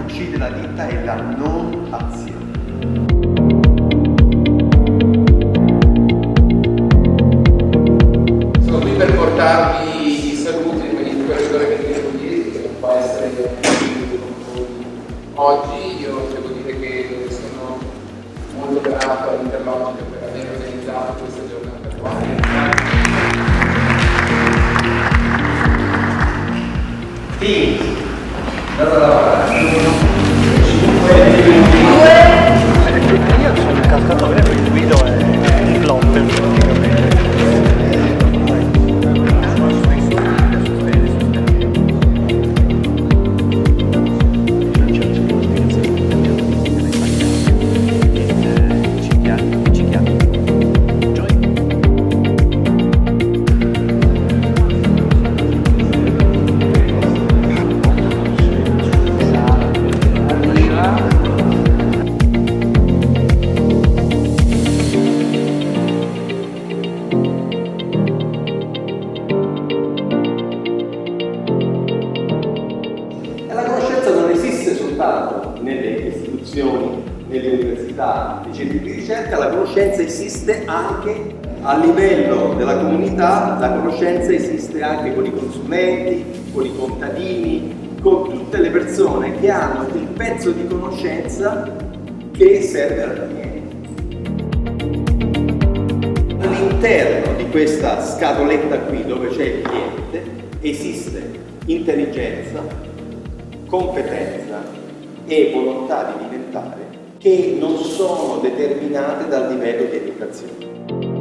uccide la vita è la non azione. Sono qui per portarvi i saluti del Ministro dell'Economia Pugliese, che non può essere oggi. Io devo dire che sono molto grato all'Interlogica per aver organizzato questa giornata qua. Andate a lavorare. Io sono il cascatore, il guido è il plotter praticamente. La conoscenza non esiste soltanto nelle istituzioni, nelle università, nei centri di ricerca, la conoscenza esiste anche a livello della comunità, la conoscenza esiste anche con i consulenti, con i contadini, con tutte le persone che hanno quel pezzo di conoscenza che serve alla cliente. All'interno di questa scatoletta qui dove c'è il cliente esiste intelligenza, competenza e volontà di diventare che non sono determinate dal livello di educazione.